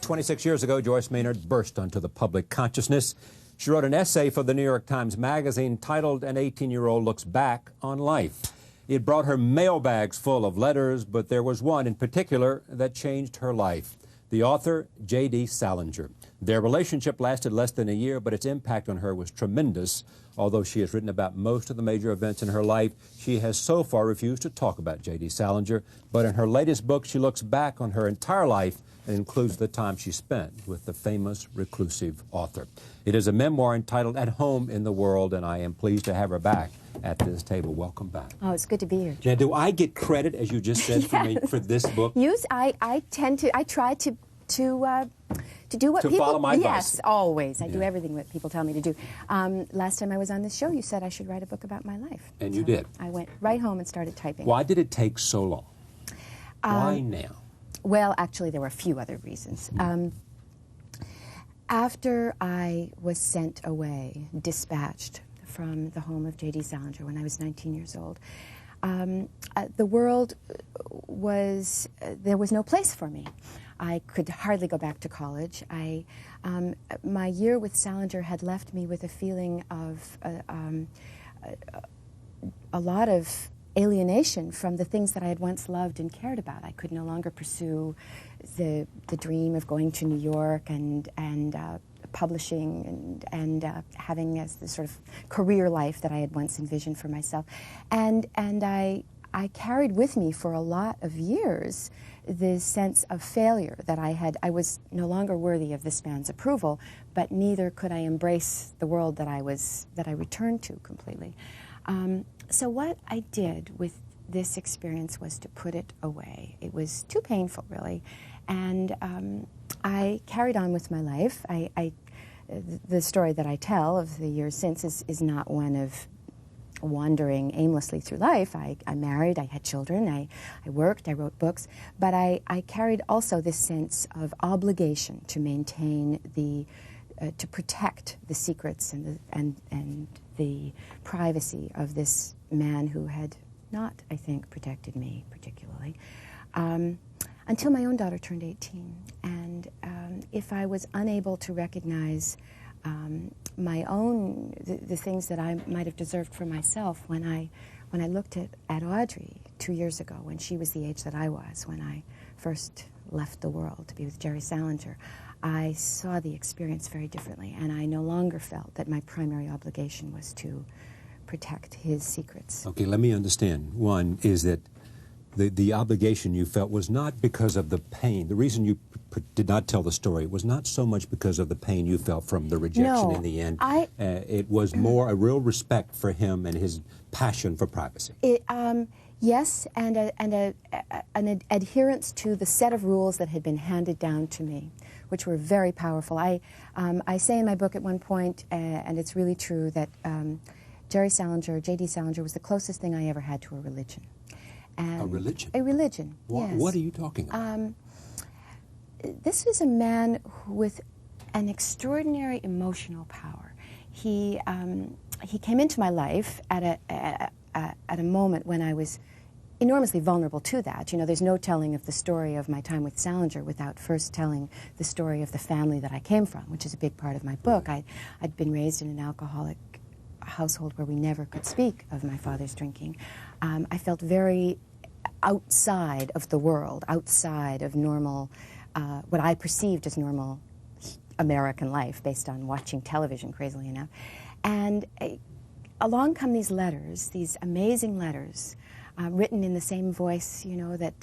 26 years ago, Joyce Maynard burst onto the public consciousness. She wrote an essay for the New York Times Magazine titled An 18-Year-Old Looks Back on Life. It brought her mailbags full of letters, but there was one in particular that changed her life. The author, J.D. Salinger. Their relationship lasted less than a year, but its impact on her was tremendous. Although she has written about most of the major events in her life, she has so far refused to talk about J.D. Salinger. But in her latest book, she looks back on her entire life and includes the time she spent with the famous reclusive author. It is a memoir entitled At Home in the World, and I am pleased to have her back at this table. Welcome back. Oh, it's good to be here. Now, do I get credit, as you just said, for me for this book? I try to do what people... follow my advice. Yes, always. I do everything that people tell me to do. Last time I was on this show, you said I should write a book about my life. And you did. I went right home and started typing. Why did it take so long? Why now? Well, actually, there were a few other reasons. After I was sent away, dispatched from the home of J.D. Salinger when I was 19 years old, the world was... there was no place for me. I could hardly go back to college. My year with Salinger had left me with a feeling of a lot of alienation from the things that I had once loved and cared about. I could no longer pursue the dream of going to New York and publishing and having the sort of career life that I had once envisioned for myself. And I carried with me for a lot of years this sense of failure that I was no longer worthy of this man's approval, but neither could I embrace the world that I returned to completely. So what I did with this experience was to put it away. It was too painful, really, and I carried on with my life. The story that I tell of the years since is not one of wandering aimlessly through life. I married, I had children, I worked, I wrote books, but I carried also this sense of obligation to maintain to protect the secrets and the privacy of this man who had not, I think, protected me particularly, until my own daughter turned 18. And if I was unable to recognize my own, the things that I might have deserved for myself when I looked at Audrey 2 years ago, when she was the age that I was, when I first left the world to be with Jerry Salinger, I saw the experience very differently, and I no longer felt that my primary obligation was to protect his secrets. Okay, let me understand. One is that the obligation you felt was not because of the pain. The reason you did not tell the story was not so much because of the pain you felt from the rejection in the end. It was more a real respect for him and his passion for privacy. Yes, and an adherence to the set of rules that had been handed down to me, which were very powerful. I say in my book at one point, and it's really true, that Jerry Salinger, J.D. Salinger, was the closest thing I ever had to a religion. And a religion? A religion, yes. What are you talking about? This was a man with an extraordinary emotional power. He came into my life at a moment when I was enormously vulnerable to that. You know, there's no telling of the story of my time with Salinger without first telling the story of the family that I came from, which is a big part of my book. I'd been raised in an alcoholic household where we never could speak of my father's drinking. I felt very outside of the world, outside of normal, what I perceived as normal American life based on watching television, crazily enough. And along come these letters, these amazing letters, written in the same voice, you know, that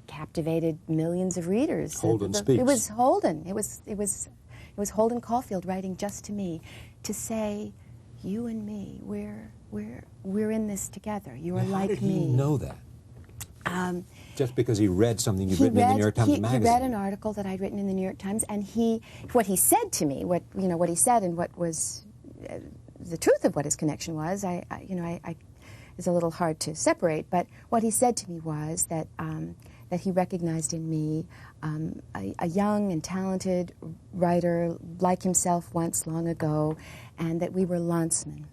captivated millions of readers. Holden speaks. It was Holden. It was Holden Caulfield writing just to me to say, you and me, we're in this together. You are like me. How did he know that? Just because he read something you'd written in the New York Times magazine. He read an article that I'd written in the New York Times, and what he said to me, what he said, and what was the truth of what his connection was, is a little hard to separate. But what he said to me was that he recognized in me a young and talented writer like himself once long ago, and that we were landsmen,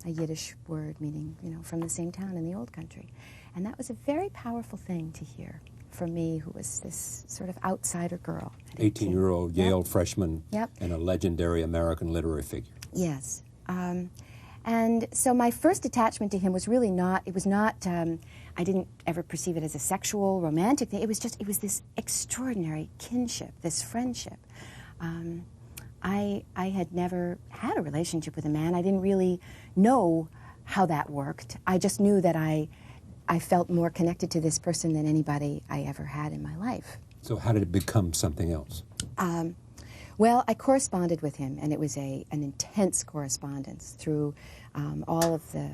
a Yiddish word meaning, from the same town in the old country. And that was a very powerful thing to hear for me, who was this sort of outsider girl. 18-year-old Yale freshman Yep. and a legendary American literary figure. Yes. And so my first attachment to him was really not, it was not, I didn't ever perceive it as a sexual, romantic thing. It was this extraordinary kinship, this friendship. I had never had a relationship with a man. I didn't really know how that worked. I just knew that I felt more connected to this person than anybody I ever had in my life. So how did it become something else? Well, I corresponded with him, and it was an intense correspondence through all of the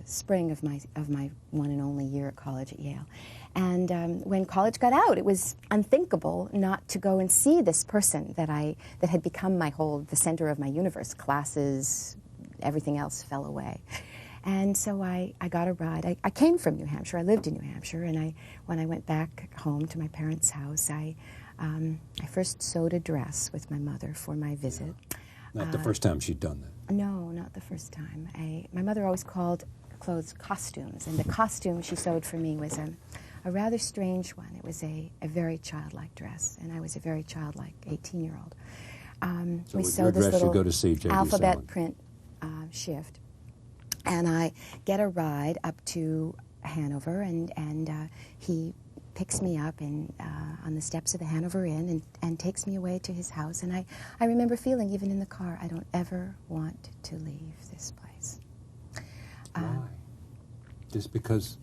spring of my one and only year at college at Yale. And when college got out, it was unthinkable not to go and see this person that had become the center of my universe. Classes, everything else fell away. And so I got a ride. I came from New Hampshire. I lived in New Hampshire, and when I went back home to my parents' house, I first sewed a dress with my mother for my visit. Not the first time she'd done that. No, not the first time. My mother always called clothes costumes, and the costume she sewed for me was a rather strange one. It was a very childlike dress, and I was a very childlike 18-year-old. So we with sewed your this dress, little you go to see J.D. alphabet Salinger. print shift, and I get a ride up to Hanover, and he picks me up on the steps of the Hanover Inn and takes me away to his house. And I remember feeling, even in the car, I don't ever want to leave this place. Why? Just because...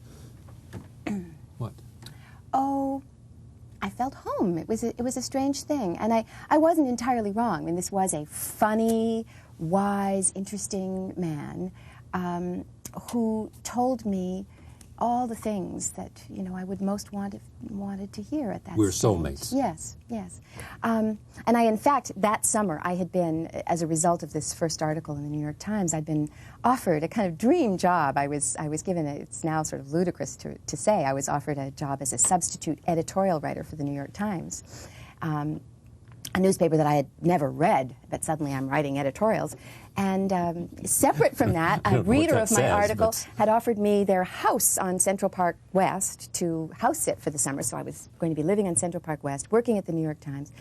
What? Oh, I felt home. It was a strange thing. And I wasn't entirely wrong. I mean, this was a funny, wise, interesting man who told me all the things that, I would most wanted to hear at that We're stage. soulmates. Yes, yes. And in fact, that summer, I had been, as a result of this first article in the New York Times, I'd been offered a kind of dream job. I was given it's now sort of ludicrous to say, I was offered a job as a substitute editorial writer for the New York Times. A newspaper that I had never read, but suddenly I'm writing editorials. And separate from that, a reader of my article had offered me their house on Central Park West to house sit for the summer. So I was going to be living on Central Park West, working at the New York Times.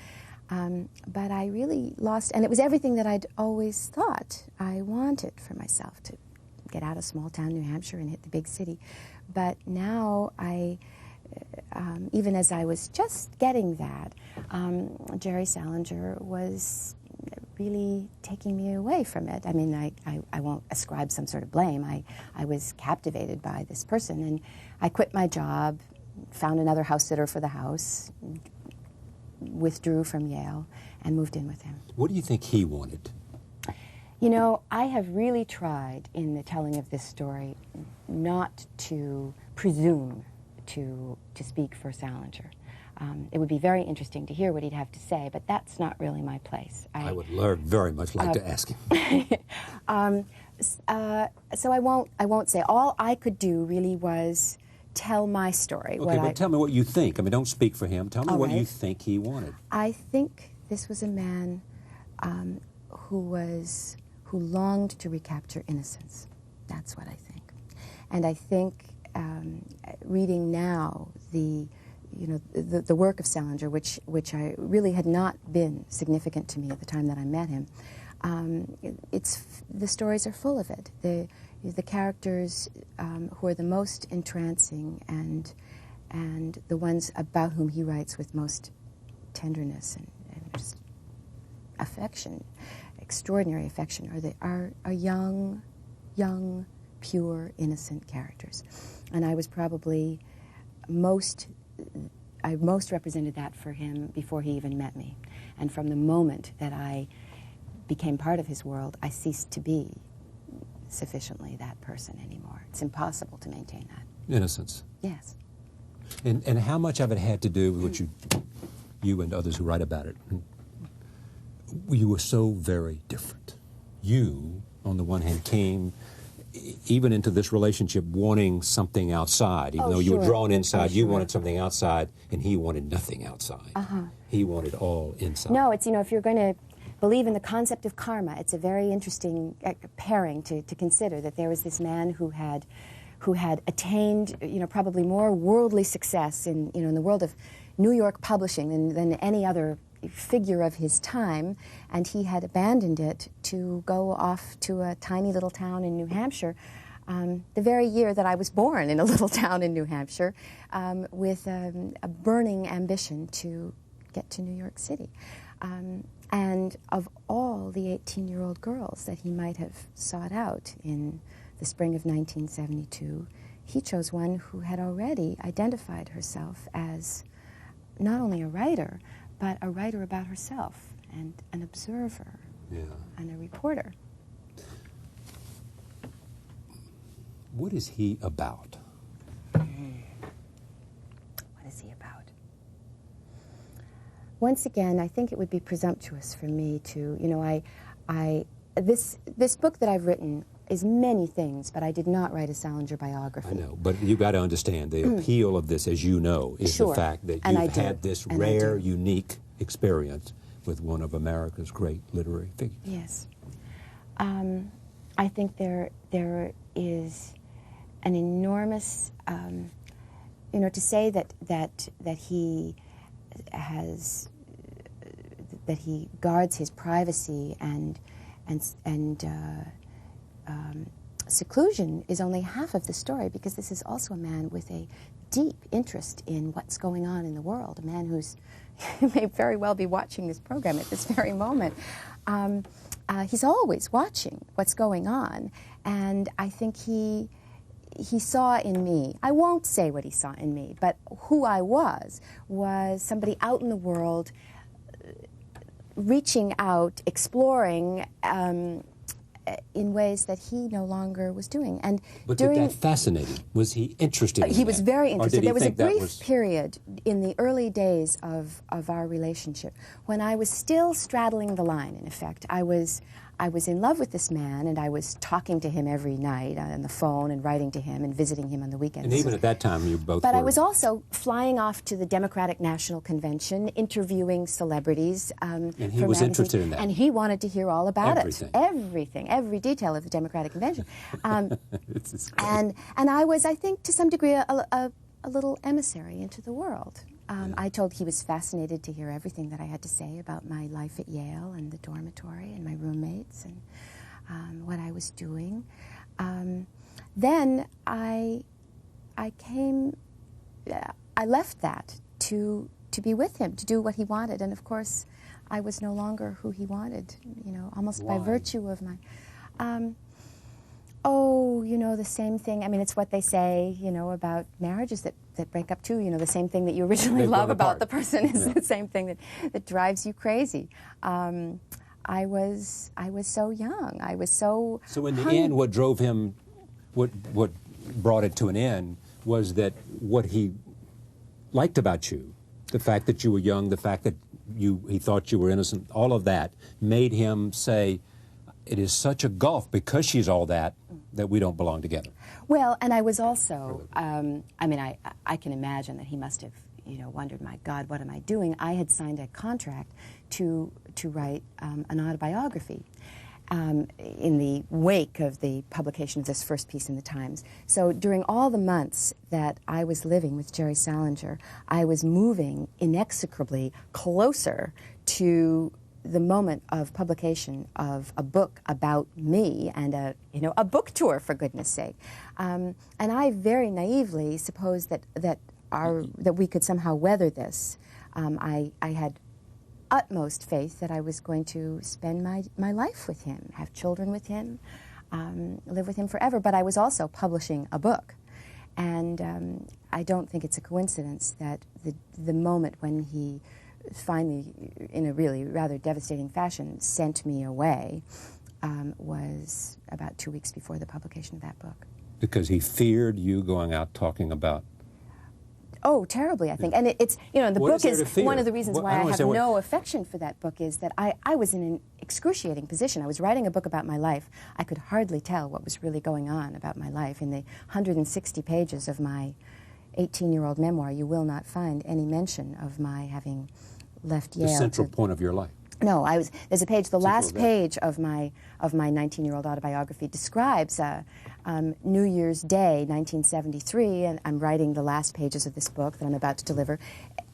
But I really lost, and it was everything that I'd always thought I wanted for myself, to get out of small town New Hampshire and hit the big city. But now even as I was just getting that, Jerry Salinger was really taking me away from it. I mean, I won't ascribe some sort of blame. I was captivated by this person, and I quit my job, found another house sitter for the house, withdrew from Yale, and moved in with him. What do you think he wanted? I have really tried in the telling of this story not to presume to speak for Salinger. It would be very interesting to hear what he'd have to say, but that's not really my place. I would very much like to ask him. So I won't say. All I could do really was tell my story. Okay, but tell me what you think. I mean, don't speak for him. Tell me what you think he wanted. I think this was a man who longed to recapture innocence. That's what I think. And I think reading now the work of Salinger, which I really had not been significant to me at the time that I met him, the stories are full of it. The characters who are the most entrancing and the ones about whom he writes with most tenderness and just affection, extraordinary affection, are young, pure, innocent characters. And I was probably most represented that for him before he even met me. And from the moment that I became part of his world, I ceased to be sufficiently that person anymore. It's impossible to maintain that. Innocence. Yes. And how much of it had to do with what you and others who write about it? You were so very different. You, on the one hand, came even into this relationship wanting something outside. Even though you were drawn inside, you wanted something outside, and he wanted nothing outside. He wanted all inside. No, it's, if you're going to believe in the concept of karma, it's a very interesting pairing to consider, that there was this man who who had attained, probably more worldly success in the world of New York publishing than any other figure of his time, and he had abandoned it to go off to a tiny little town in New Hampshire, the very year that I was born, in a little town in New Hampshire, with a burning ambition to get to New York City. And of all the 18-year-old girls that he might have sought out in the spring of 1972, he chose one who had already identified herself as not only a writer, but a writer about herself, and an observer, and a reporter. What is he about? What is he about? Once again, I think it would be presumptuous for me to, this book that I've written is many things, but I did not write a Salinger biography. I know, but you got to understand the appeal of this, as you know, is the fact that you've had this rare, unique experience with one of America's great literary figures. Yes. I think there is an enormous, to say that he guards his privacy and seclusion is only half of the story, because this is also a man with a deep interest in what's going on in the world, a man who's may very well be watching this program at this very moment. He's always watching what's going on, and I think he saw in me, I won't say what he saw in me, but who I was somebody out in the world, reaching out, exploring in ways that he no longer was doing. But did that fascinate him? Was he interested in that? He was very interested. There was a brief was... period in the early days of our relationship when I was still straddling the line, in effect. I was in love with this man, and I was talking to him every night on the phone and writing to him and visiting him on the weekends. And even at that time, you both But were... I was also flying off to the Democratic National Convention, interviewing celebrities. And he was interested in that. And he wanted to hear all about Everything. Every detail of the Democratic Convention. And I was, I think, to some degree, a little emissary into the world. I told he was fascinated to hear everything that I had to say about my life at Yale and the dormitory and my roommates and what I was doing. Then I left that to be with him, to do what he wanted. And of course, I was no longer who he wanted, almost Why? by virtue of my... the same thing. I mean, it's what they say, about marriages that break up too. The same thing that you originally love about the person is the same thing that drives you crazy. I was so young. I was so... So in the end, what drove him, what brought it to an end, was that what he liked about you, the fact that you were young, the fact that he thought you were innocent, all of that made him say, it is such a gulf, because she's all that we don't belong together. Well, and I was also, I can imagine that he must have, wondered, my God, what am I doing? I had signed a contract to write an autobiography in the wake of the publication of this first piece in the Times. So during all the months that I was living with Jerry Salinger, I was moving inexorably closer to the moment of publication of a book about me and a book tour, for goodness sake. And I very naively supposed that we could somehow weather this. I had utmost faith that I was going to spend my life with him, have children with him, live with him forever. But I was also publishing a book. And I don't think it's a coincidence that the moment when he finally, in a really rather devastating fashion, sent me away was about 2 weeks before the publication of that book. Because he feared you going out talking about... Oh, terribly, I think. And it's, the book is one of the reasons why I have no affection for that book is that I was in an excruciating position. I was writing a book about my life. I could hardly tell what was really going on about my life. In the 160 pages of my 18-year-old memoir, you will not find any mention of my having left Yale. The central point of your life. No, there's a page, the last page of my 19-year-old autobiography describes New Year's Day, 1973, and I'm writing the last pages of this book that I'm about to deliver.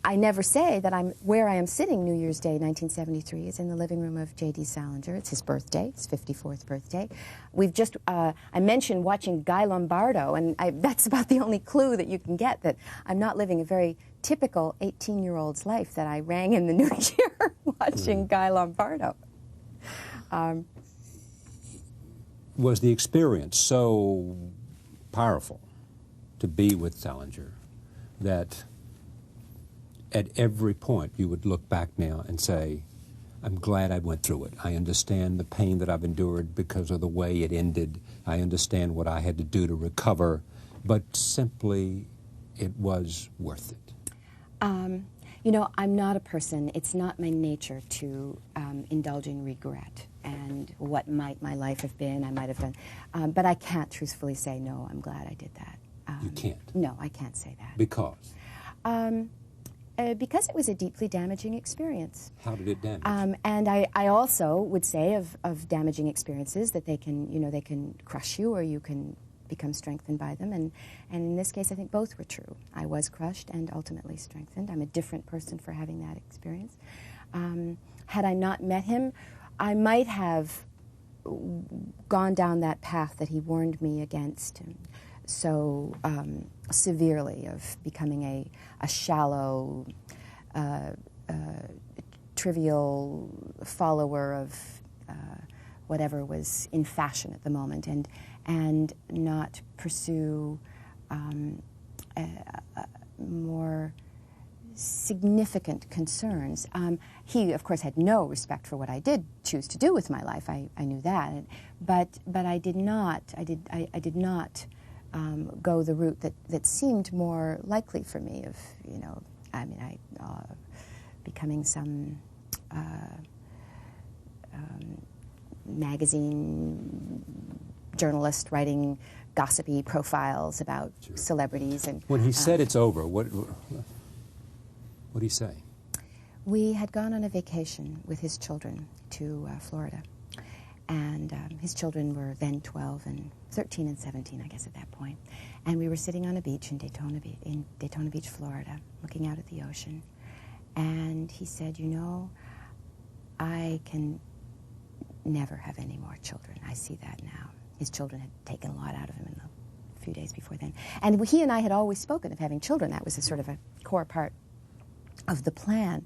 I never say that where I am sitting New Year's Day, 1973, is in the living room of J.D. Salinger. It's his birthday, his 54th birthday. We've just, I mentioned watching Guy Lombardo, and that's about the only clue that you can get that I'm not living a very typical 18-year-old's life, that I rang in the new year watching Guy Lombardo. Was the experience so powerful to be with Salinger that at every point you would look back now and say, I'm glad I went through it. I understand the pain that I've endured because of the way it ended. I understand what I had to do to recover, but simply it was worth it. You know, I'm not a person, it's not my nature to indulge in regret and what might my life have been, I might have done. But I can't truthfully say, no, I'm glad I did that. You can't? No, I can't say that. Because? Because it was a deeply damaging experience. How did it damage? And I also would say of damaging experiences that they can, you know, they can crush you or you can become strengthened by them. And in this case, I think both were true. I was crushed and ultimately strengthened. I'm a different person for having that experience. Had I not met him, I might have gone down that path that he warned me against so severely, of becoming a shallow, trivial follower of whatever was in fashion at the moment, and not pursue more significant concerns. He, of course, had no respect for what I did choose to do with my life. I knew that, but I did not. I did not go the route that seemed more likely for me. Of, you know, I mean, becoming some magazine journalist writing gossipy profiles about celebrities. And when he said it's over, what did he say? We had gone on a vacation with his children to Florida, and his children were then 12 and 13 and 17, I guess, at that point. And we were sitting on a beach in Daytona Beach, Florida, looking out at the ocean. And he said, you know, I can never have any more children. I see that now. His children had taken a lot out of him in the few days before then. And he and I had always spoken of having children. That was a sort of a core part of the plan.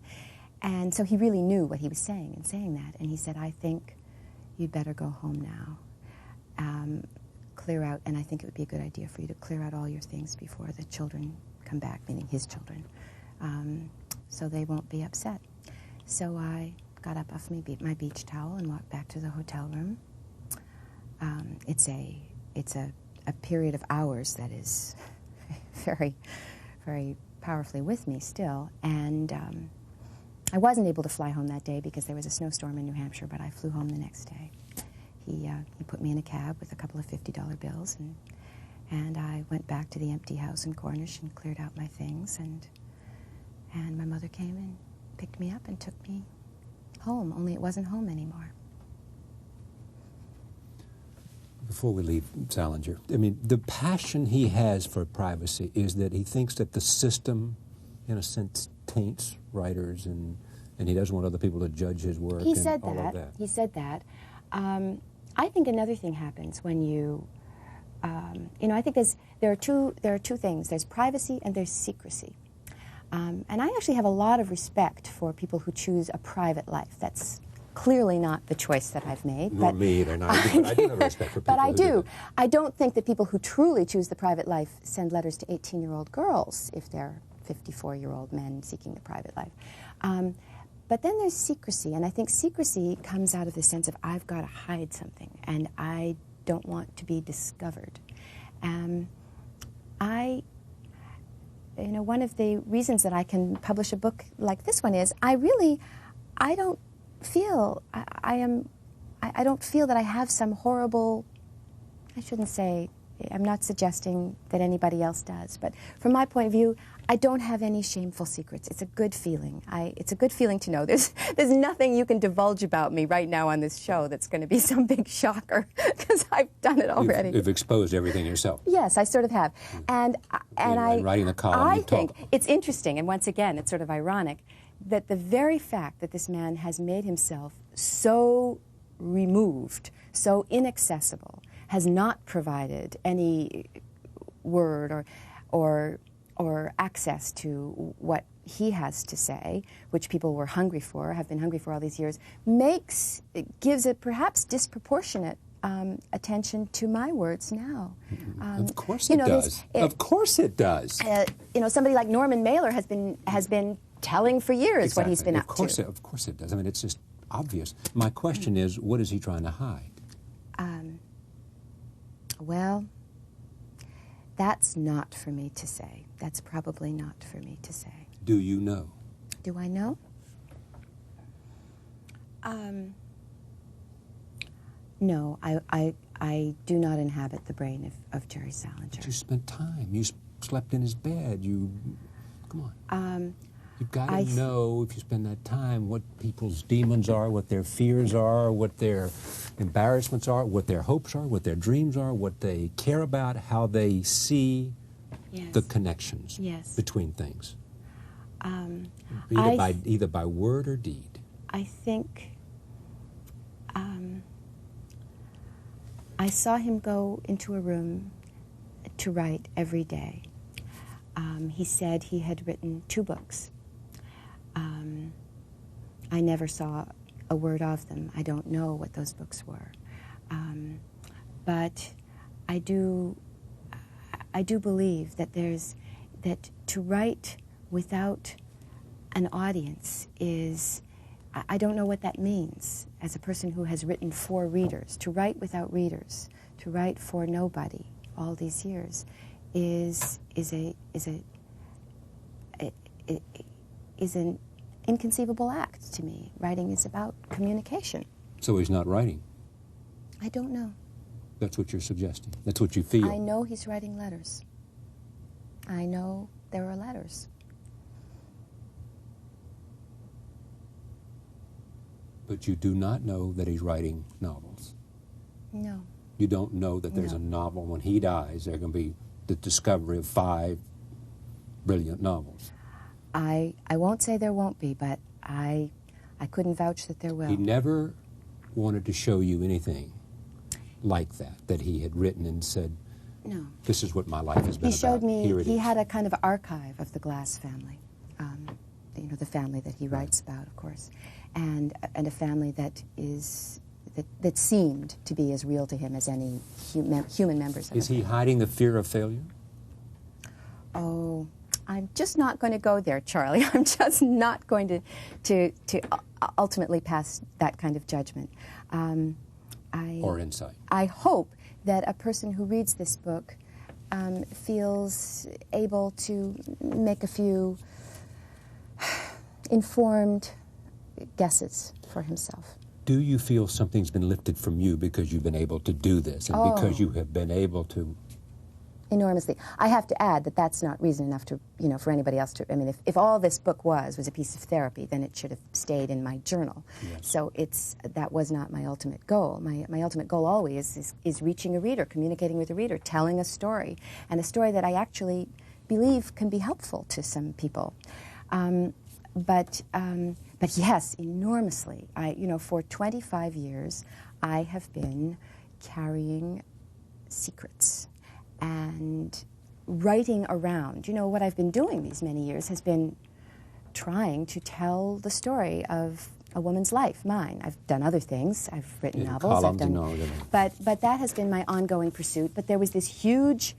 And so he really knew what he was saying in saying that. And he said, I think you'd better go home now. Clear out, and I think it would be a good idea for you to clear out all your things before the children come back, meaning his children, so they won't be upset. So I got up off my beach towel and walked back to the hotel room. It's a period of hours that is very, very powerfully with me still. And I wasn't able to fly home that day because there was a snowstorm in New Hampshire, but I flew home the next day. He put me in a cab with a couple of $50 bills, and I went back to the empty house in Cornish and cleared out my things, and my mother came and picked me up and took me home, only it wasn't home anymore. Before we leave Salinger, I mean, the passion he has for privacy is that he thinks that the system, in a sense, taints writers, and he doesn't want other people to judge his work. He said all that. Of that. He said that. I think another thing happens when you know, I think there are two things. There's privacy and there's secrecy. And I actually have a lot of respect for people who choose a private life. That's clearly not the choice that I've made. Nor me either. No, I do have respect for people. But I who do. I don't think that people who truly choose the private life send letters to 18-year-old girls if they're 54-year-old men seeking the private life. But then there's secrecy, and I think secrecy comes out of the sense of I've got to hide something, and I don't want to be discovered. You know, one of the reasons that I can publish a book like this one is I don't feel I don't feel that I have some horrible, I shouldn't say I'm not suggesting that anybody else does, but from my point of view, I don't have any shameful secrets. It's a good feeling. It's a good feeling to know there's nothing you can divulge about me right now on this show that's going to be some big shocker, because I've done it already. You've exposed everything yourself. Yes, I sort of have. And writing the column, I think it's interesting, and once again, it's sort of ironic, that the very fact that this man has made himself so removed, so inaccessible, has not provided any word or access to what he has to say, which people were hungry for, have been hungry for all these years, gives a perhaps disproportionate attention to my words now. Of course it does. Of course it does. Somebody like Norman Mailer has been telling for years what he's been up to. Of course it does. I mean, it's just obvious. My question is, what is he trying to hide? Well, that's not for me to say. That's probably not for me to say. Do you know? Do I know? No, I do not inhabit the brain of Jerry Salinger. But you spent time. You slept in his bed. Come on. You've got to know, if you spend that time, what people's demons are, what their fears are, what their embarrassments are, what their hopes are, what their dreams are, what they care about, how they see the connections between things. Either by word or deed. I think I saw him go into a room to write every day. He said he had written 2 books. I never saw a word of them. I don't know what those books were. But I do believe that that to write without an audience is, I don't know what that means as a person who has written for readers. To write without readers, to write for nobody all these years is an inconceivable act to me. Writing is about communication. So he's not writing? I don't know. That's what you're suggesting. That's what you feel. I know he's writing letters. I know there are letters. But you do not know that he's writing novels. No. You don't know that there's a novel. When he dies, there's going to be the discovery of 5 brilliant novels. I won't say there won't be, but I couldn't vouch that there will. He never wanted to show you anything like that he had written and said, no, this is what my life has been about. He showed me, Here it he is. had a kind of archive of the Glass family, the family that he writes about, of course, and a family that seemed to be as real to him as any human members of it. Is he hiding the fear of failure? Oh, I'm just not going to go there, Charlie. I'm just not going to ultimately pass that kind of judgment. Or insight. I hope that a person who reads this book feels able to make a few informed guesses for himself. Do you feel something's been lifted from you because you've been able to do this and because you have been able to? Enormously. I have to add that that's not reason enough to, for anybody else to, I mean, if all this book was a piece of therapy, then it should have stayed in my journal. Yes. So that was not my ultimate goal. My ultimate goal always is reaching a reader, communicating with a reader, telling a story, and a story that I actually believe can be helpful to some people. But yes, enormously. For 25 years, I have been carrying secrets and writing around. What I've been doing these many years has been trying to tell the story of a woman's life, mine. I've done other things. I've written novels. I've done, but that has been my ongoing pursuit. But there was this huge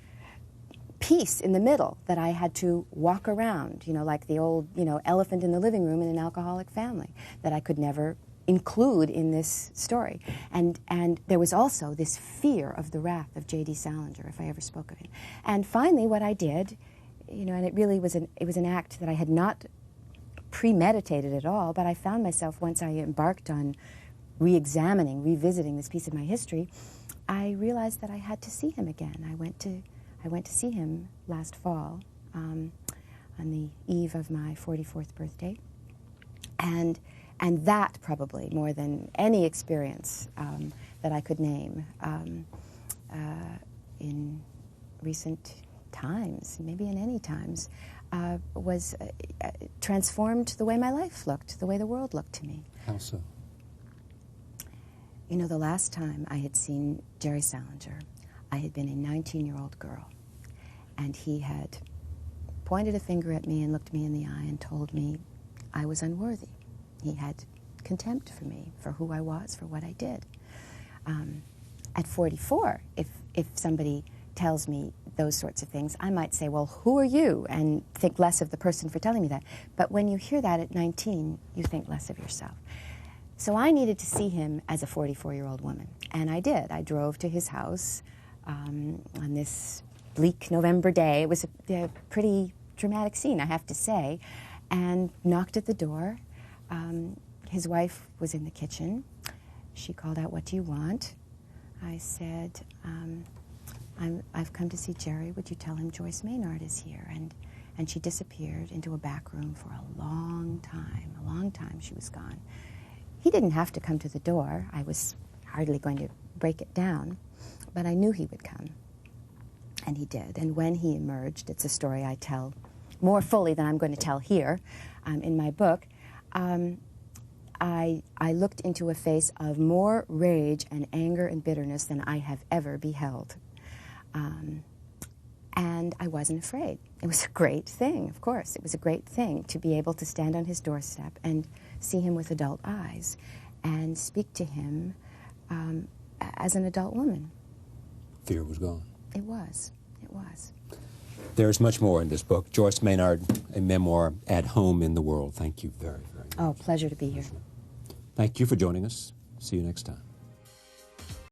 piece in the middle that I had to walk around, like the old, elephant in the living room in an alcoholic family, that I could never include in this story. And there was also this fear of the wrath of J.D. Salinger, if I ever spoke of him. And finally what I did, and it really was an act that I had not premeditated at all, but I found myself, once I embarked on revisiting this piece of my history, I realized that I had to see him again. I went to see him last fall on the eve of my 44th birthday. And that probably, more than any experience that I could name in recent times, maybe in any times, was transformed the way my life looked, the way the world looked to me. How so? You know, the last time I had seen Jerry Salinger, I had been a 19-year-old girl, and he had pointed a finger at me and looked me in the eye and told me I was unworthy. He had contempt for me, for who I was, for what I did. At 44, if somebody tells me those sorts of things, I might say, well, who are you? And think less of the person for telling me that. But when you hear that at 19, you think less of yourself. So I needed to see him as a 44-year-old woman, and I did. I drove to his house on this bleak November day. It was a pretty dramatic scene, I have to say, and knocked at the door. His wife was in the kitchen. She called out, "What do you want?" I said, I've come to see Jerry. Would you tell him Joyce Maynard is here? And she disappeared into a back room for a long time she was gone. He didn't have to come to the door. I was hardly going to break it down, but I knew he would come. And he did. And when he emerged, it's a story I tell more fully than I'm going to tell here in my book, I looked into a face of more rage and anger and bitterness than I have ever beheld. And I wasn't afraid. It was a great thing, of course. It was a great thing to be able to stand on his doorstep and see him with adult eyes and speak to him as an adult woman. Fear was gone. It was. It was. There's much more in this book. Joyce Maynard, a memoir, At Home in the World. Thank you very, very much. Oh, pleasure to be here. Thank you for joining us. See you next time.